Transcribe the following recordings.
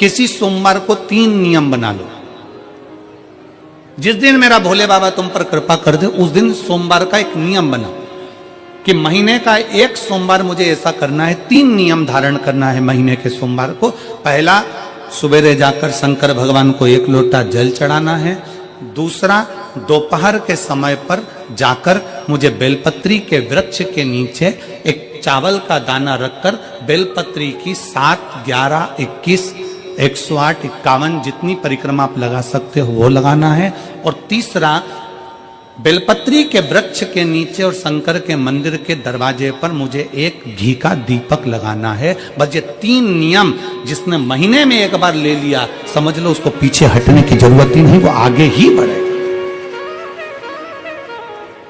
किसी सोमवार को 3 नियम बना लो। जिस दिन मेरा भोले बाबा तुम पर कृपा कर दे उस दिन सोमवार का एक नियम बनाओ कि महीने का एक सोमवार मुझे ऐसा करना है, 3 नियम धारण करना है महीने के सोमवार को। पहला, सुबेरे जाकर शंकर भगवान को 1 लोटा जल चढ़ाना है। दूसरा, दोपहर के समय पर जाकर मुझे बेलपत्री के वृक्ष के नीचे एक चावल का दाना रखकर बेलपत्री की 7, 11, 21, 108, 51 जितनी परिक्रमा आप लगा सकते हो वो लगाना है। और तीसरा, बेलपत्री के वृक्ष के नीचे और शंकर के मंदिर के दरवाजे पर मुझे एक घी का दीपक लगाना है। बस ये 3 नियम जिसने महीने में एक बार ले लिया, समझ लो उसको पीछे हटने की जरूरत ही नहीं, वो आगे ही बढ़े।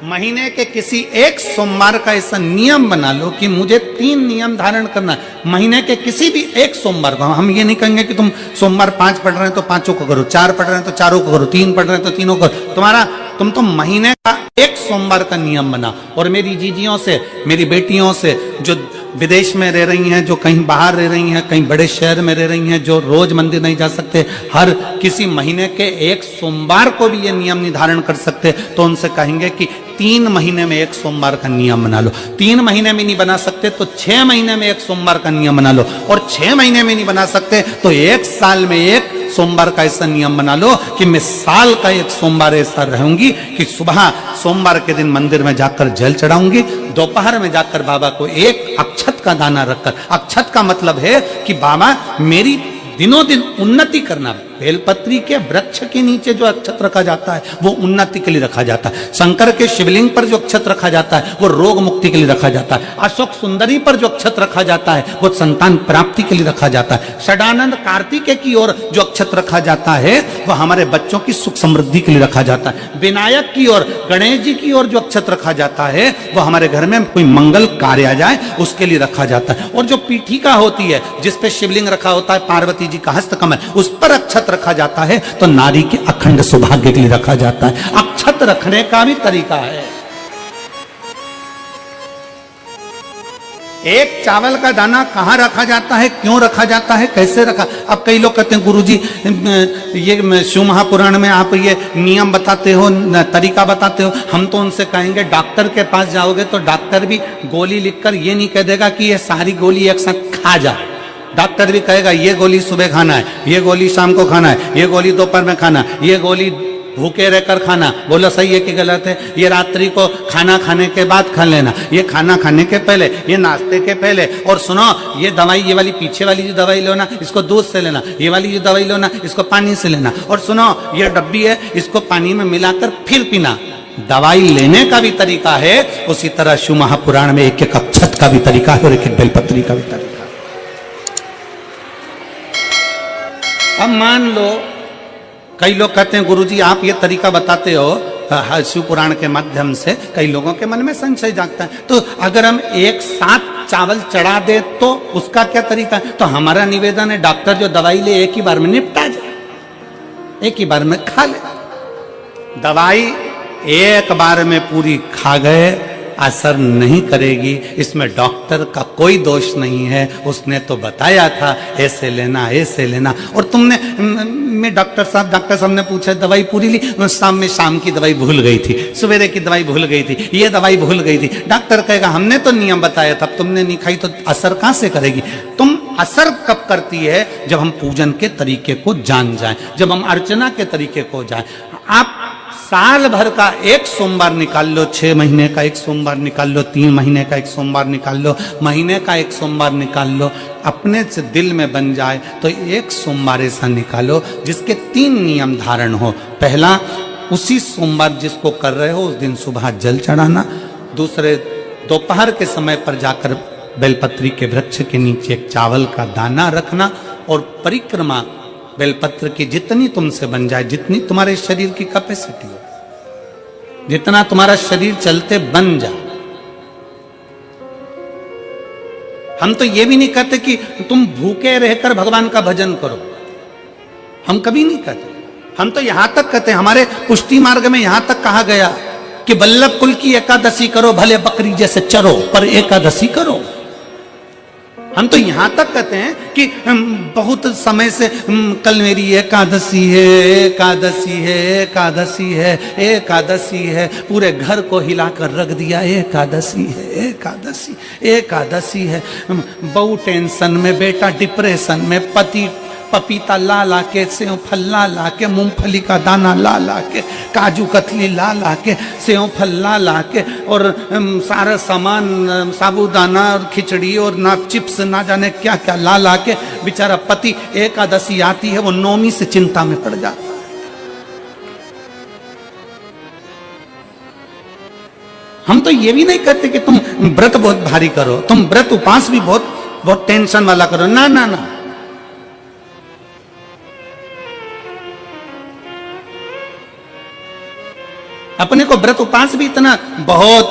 महीने के किसी एक सोमवार का ऐसा नियम बना लो कि मुझे 3 नियम धारण करना है महीने के किसी भी एक सोमवार को। हम ये नहीं कहेंगे कि तुम सोमवार 5 पढ़ रहे हैं तो 5 को करो, 4 पढ़ रहे हैं तो 4 को करो, 3 पढ़ रहे हैं तो 3 को करो। तुम तो महीने का एक सोमवार का नियम बना। और मेरी जीजियों से, मेरी बेटियों से जो विदेश में रह रही हैं, जो कहीं बाहर रह रही हैं, कहीं बड़े शहर में रह रही हैं, जो रोज मंदिर नहीं जा सकते, हर किसी महीने के एक सोमवार को भी ये नियम निर्धारण कर सकते, तो उनसे कहेंगे कि 3 महीने में एक सोमवार का नियम बना लो। 3 महीने में नहीं बना सकते तो 6 महीने में एक सोमवार का नियम बना लो। और 6 महीने में नहीं बना सकते तो 1 साल में एक सोमवार का ऐसा नियम बना लो कि मैं साल का एक सोमवार ऐसा रहूंगी कि सुबह सोमवार के दिन मंदिर में जाकर जल चढ़ाऊंगी, दोपहर में जाकर बाबा को एक अक्षत का दाना रखकर, अक्षत का मतलब है कि बाबा मेरी दिनों दिन उन्नति करना। बेलपत्री के वृक्ष के नीचे जो अक्षत रखा जाता है वो उन्नति के लिए रखा जाता है। शंकर के शिवलिंग पर जो अक्षत रखा जाता है वो रोग मुक्ति के लिए रखा जाता है। अशोक सुंदरी पर जो अक्षत रखा जाता है वो संतान प्राप्ति के लिए रखा जाता है। षडानंद कार्तिकेय की ओर जो अक्षत रखा जाता है वो हमारे बच्चों की सुख समृद्धि के लिए रखा जाता है। विनायक की ओर, गणेश जी की ओर जो अक्षत रखा जाता है वो हमारे घर में कोई मंगल कार्य आ जाए उसके लिए रखा जाता है। और जो पीठिका होती है जिसपे शिवलिंग रखा होता है, पार्वती जी का हस्तकमल, उस पर अक्षत रखा जाता है तो नारी के अखंड सौभाग्य के लिए रखा जाता है। अक्षत रखने का भी तरीका है। एक चावल का दाना कहां रखा जाता है, क्यों रखा जाता है, कैसे रखा। अब कई लोग कहते हैं गुरुजी ये शिव महापुराण में आप ये नियम बताते हो, तरीका बताते हो। हम तो उनसे कहेंगे डॉक्टर के पास जाओगे तो डॉक्टर भी गोली लिखकर ये नहीं कह देगा कि ये सारी गोली एक साथ खा जा। डॉक्टर भी कहेगा ये गोली सुबह खाना है, ये गोली शाम को खाना है, ये गोली दोपहर में खाना, ये गोली भूखे रहकर खाना। बोलो सही है कि गलत है। ये रात्रि को खाना खाने के बाद खा लेना, ये खाना खाने के पहले, ये नाश्ते के पहले। और सुनो ये दवाई, ये वाली पीछे वाली जो दवाई लो ना इसको दूध से लेना, ये वाली जो दवाई लो ना इसको पानी से लेना। और सुनो ये डब्बी है इसको पानी में मिलाकर फिर पीना। दवाई लेने का भी तरीका है, उसी तरह शिव महापुराण में एक एक अक्षत का भी तरीका है और एक एक बेलपत्री का भी तरीका। अब मान लो कई लोग कहते हैं गुरुजी आप ये तरीका बताते हो शिव पुराण के माध्यम से, कई लोगों के मन में संशय जागता है, तो अगर हम एक साथ चावल चढ़ा दे तो उसका क्या तरीका है। तो हमारा निवेदन है डॉक्टर जो दवाई ले एक ही बार में निपटा जाए, एक ही बार में खा ले। दवाई एक बार में पूरी खा गए असर नहीं करेगी, इसमें डॉक्टर का कोई दोष नहीं है। उसने तो बताया था ऐसे लेना ऐसे लेना। और तुमने मैं डॉक्टर साहब ने पूछा दवाई पूरी ली, शाम की दवाई भूल गई थी, सवेरे की दवाई भूल गई थी, ये दवाई भूल गई थी। डॉक्टर कहेगा हमने तो नियम बताया था, तुमने नहीं खाई तो असर कहां से करेगी। तुम असर कब करती है जब हम पूजन के तरीके को जान जाएं, जब हम अर्चना के तरीके को जाएं। आप साल भर का एक सोमवार निकाल लो, 6 महीने का एक सोमवार निकाल लो, 3 महीने का एक सोमवार निकाल लो, महीने का एक सोमवार निकाल लो, अपने से दिल में बन जाए तो एक सोमवार ऐसा निकालो जिसके 3 नियम धारण हो। पहला, उसी सोमवार जिसको कर रहे हो उस दिन सुबह जल चढ़ाना। दूसरे, दोपहर के समय पर जाकर बेलपत्री के वृक्ष के नीचे एक चावल का दाना रखना। और परिक्रमा बेलपत्र की जितनी तुमसे बन जाए, जितनी तुम्हारे शरीर की कैपेसिटी हो, जितना तुम्हारा शरीर चलते बन जाए। हम तो ये भी नहीं कहते कि तुम भूखे रहकर भगवान का भजन करो, हम कभी नहीं कहते। हम तो यहां तक कहते हैं, हमारे पुष्टि मार्ग में यहां तक कहा गया कि वल्लभ कुल की एकादशी करो, भले बकरी जैसे चरो पर एकादशी करो। हम तो यहां तक कहते हैं कि बहुत समय से कल मेरी एकादशी है, एकादशी है, एकादशी है, एकादशी है, पूरे घर को हिलाकर रख दिया, एकादशी है, एकादशी, एकादशी है। बहू टेंशन में, बेटा डिप्रेशन में, पति पपीता ला ला के, सेव फल ला ला के, मूंगफली का दाना ला ला के, काजू कतली ला ला के, सेव फल ला ला के, और सारा सामान, साबूदाना और खिचड़ी और ना चिप्स ना जाने क्या क्या ला ला के, बेचारा पति एकादशी आती है वो नौमी से चिंता में पड़ जाता है। हम तो ये भी नहीं कहते कि तुम व्रत बहुत भारी करो, तुम व्रत उपास भी बहुत बहुत टेंशन वाला करो, ना ना ना। अपने को व्रत उपास भी इतना बहुत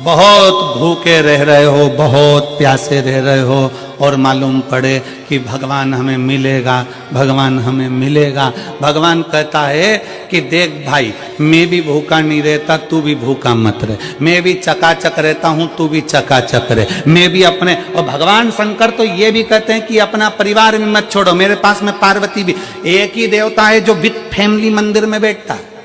बहुत भूखे रह रहे हो, बहुत प्यासे रह रहे हो, और मालूम पड़े कि भगवान हमें मिलेगा, भगवान हमें मिलेगा। भगवान कहता है कि देख भाई, मैं भी भूखा नहीं रहता, तू भी भूखा मत रहे, मैं भी चकाचक रहता हूं, तू भी चकाचक रहे, मैं भी अपने। और भगवान शंकर तो ये भी कहते हैं कि अपना परिवार भी मत छोड़ो, मेरे पास में पार्वती भी, एक ही देवता है जो विद फैमिली मंदिर में बैठता है।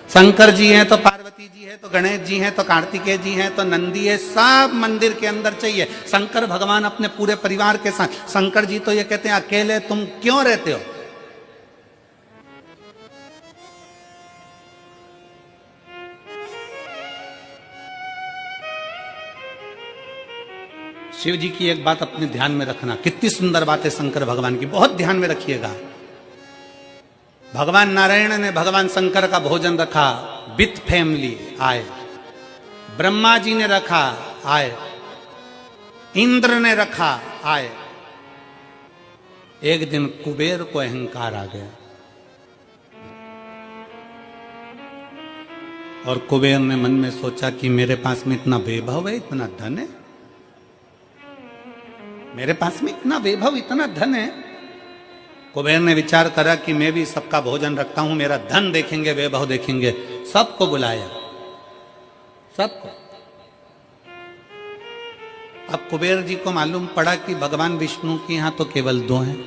शंकर जी हैं तो पार्वती जी है, तो गणेश जी हैं, तो कार्तिकेय जी हैं, तो नंदी है, सब मंदिर के अंदर चाहिए। शंकर भगवान अपने पूरे परिवार के साथ। शंकर जी तो ये कहते हैं अकेले तुम क्यों रहते हो? शिव जी की एक बात अपने ध्यान में रखना, कितनी सुंदर बात है शंकर भगवान की, बहुत ध्यान में रखिएगा। भगवान नारायण ने भगवान शंकर का भोजन रखा, विथ फैमिली आए। ब्रह्मा जी ने रखा, आए। इंद्र ने रखा, आए। एक दिन कुबेर को अहंकार आ गया और कुबेर ने मन में सोचा कि मेरे पास में इतना वैभव है, इतना धन है, मेरे पास में इतना वैभव, इतना धन है। कुबेर ने विचार करा कि मैं भी सबका भोजन रखता हूं, मेरा धन देखेंगे, वैभव देखेंगे। सबको बुलाया, सबको। अब कुबेर जी को मालूम पड़ा कि भगवान विष्णु के यहां तो केवल 2 हैं,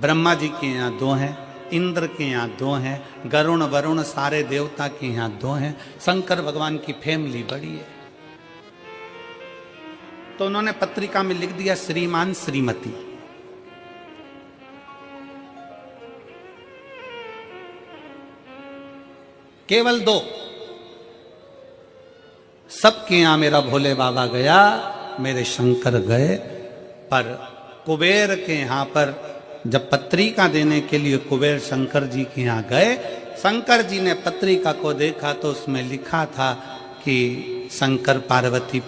ब्रह्मा जी के यहां 2 हैं, इंद्र के यहां 2 हैं, गरुण वरुण सारे देवता के यहां 2 हैं, शंकर भगवान की फैमिली बड़ी है। तो उन्होंने पत्रिका में लिख दिया श्रीमान श्रीमती। केवल 2। सबके यहां मेरा भोले बाबा गया, मेरे शंकर गए, पर कुबेर के यहां पर जब पत्रिका देने के लिए कुबेर शंकर जी के यहां गए, शंकर जी ने पत्रिका को देखा तो उसमें लिखा था कि शंकर पार्वती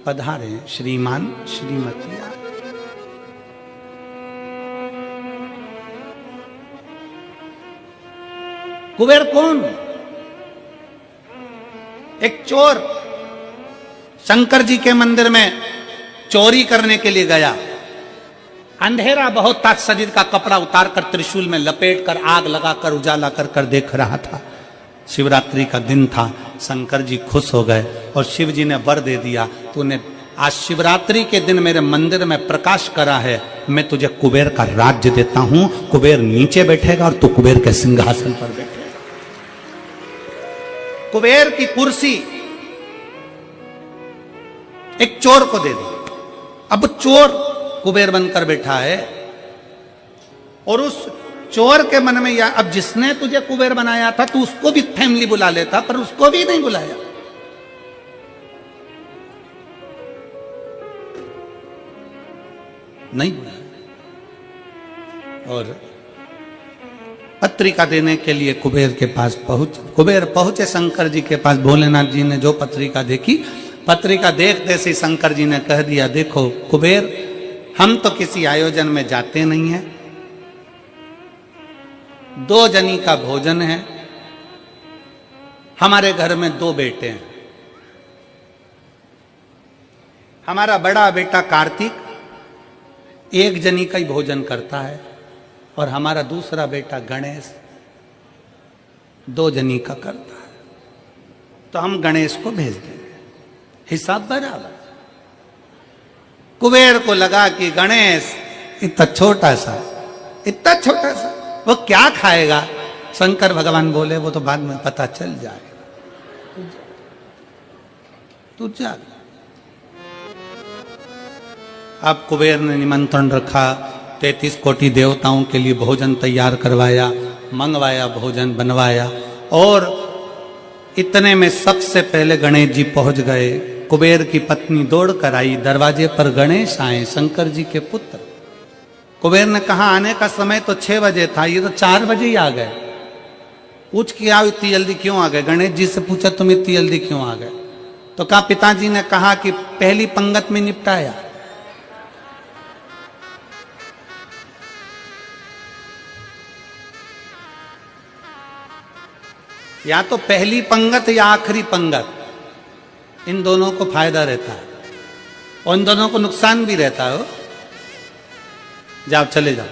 पधारे, श्रीमान श्रीमती आए। कुबेर कौन? एक चोर शंकर जी के मंदिर में चोरी करने के लिए गया। अंधेरा बहुत था, शरीर का कपड़ा उतारकर त्रिशूल में लपेटकर आग लगाकर उजाला कर देख रहा था। शिवरात्रि का दिन था, शंकर जी खुश हो गए और शिव जी ने वर दे दिया, तूने आज शिवरात्रि के दिन मेरे मंदिर में प्रकाश करा है, मैं तुझे कुबेर का राज्य देता हूं। कुबेर नीचे बैठेगा और तू कुबेर के सिंहासन पर बैठेगा। कुबेर की कुर्सी एक चोर को दे दी। अब चोर कुबेर बनकर बैठा है और उस चोर के मन में या अब जिसने तुझे कुबेर बनाया था तू उसको भी फैमिली बुला लेता, पर उसको भी नहीं बुलाया। नहीं बुलाया। और पत्रिका देने के लिए कुबेर के पास कुबेर पहुंचे शंकर जी के पास। भोलेनाथ जी ने जो पत्रिका देखी, पत्रिका देखते से शंकर जी ने कह दिया, देखो कुबेर, हम तो किसी आयोजन में जाते नहीं हैं, 2 जनी का भोजन है, हमारे घर में 2 बेटे हैं, हमारा बड़ा बेटा कार्तिक 1 जनी का ही भोजन करता है और हमारा दूसरा बेटा गणेश 2 जनी का करता है, तो हम गणेश को भेज देंगे, हिसाब बराबर। कुबेर को लगा कि गणेश इतना छोटा सा वो क्या खाएगा। शंकर भगवान बोले वो तो बाद में पता चल जाएगा, तू जा। अब कुबेर ने निमंत्रण रखा, 33 कोटि देवताओं के लिए भोजन तैयार करवाया, मंगवाया, भोजन बनवाया। और इतने में सबसे पहले गणेश जी पहुंच गए। कुबेर की पत्नी दौड़ कर आई, दरवाजे पर गणेश आए, शंकर जी के पुत्र। कुबेर ने कहा आने का समय तो 6 बजे था, ये तो 4 बजे ही आ गए। पूछ के आओ इतनी जल्दी क्यों आ गए। गणेश जी से पूछा तुम इतनी जल्दी क्यों आ गए। तो कहा पिताजी ने कहा कि पहली पंगत में निपटाया। या तो पहली पंगत या आखिरी पंगत, इन दोनों को फायदा रहता है और इन दोनों को नुकसान भी रहता है। जाओ चले जाओ।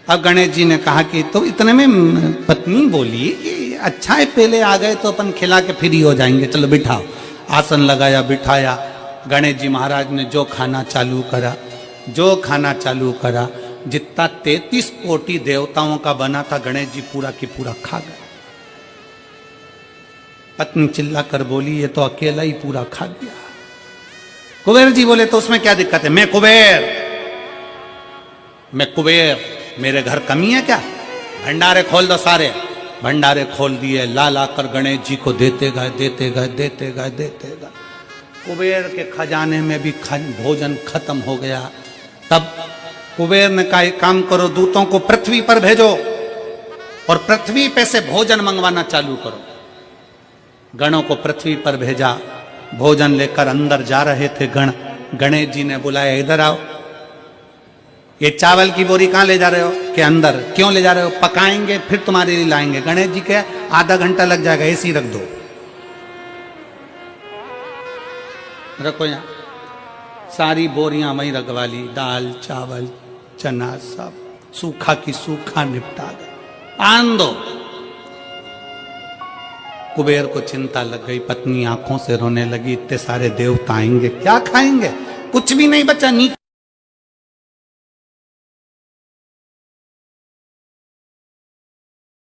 अब गणेश जी ने कहा कि तो इतने में पत्नी बोली कि अच्छा है पहले आ गए तो अपन खिला के फ्री हो जाएंगे, चलो बिठाओ। आसन लगाया, बिठाया। गणेश जी महाराज ने जो खाना चालू करा, जितना 33 कोटि देवताओं का बना था गणेश जी पूरा की पूरा खा गए। पत्नी चिल्ला कर बोली ये तो अकेला ही पूरा खा गया। कुबेर जी बोले तो उसमें क्या दिक्कत है, मैं कुबेर, मेरे घर कमी है क्या। भंडारे खोल दो सारे। भंडारे खोल दिए, ला कर गणेश जी को देते गए। कुबेर के खजाने में भी भोजन खत्म हो गया। तब कुबेर ने कहा एक काम करो, दूतों को पृथ्वी पर भेजो और पृथ्वी पे से भोजन मंगवाना चालू करो। गणों को पृथ्वी पर भेजा। भोजन लेकर अंदर जा रहे थे गण। गणेश जी ने बुलाया इधर आओ। ये चावल की बोरी कहां ले जा रहे हो। के अंदर। क्यों ले जा रहे हो। पकाएंगे फिर तुम्हारे लिए लाएंगे। गणेश जी के आधा घंटा लग जाएगा, ऐसी रख दो। रखो यहां। सारी बोरियां वहीं रखवा ली, दाल चावल चना सब सूखा की सूखा निपटा दे, आन दो। कुबेर को चिंता लग गई, पत्नी आंखों से रोने लगी, इतने सारे देवता आएंगे क्या खाएंगे, कुछ भी नहीं बचा। नीचे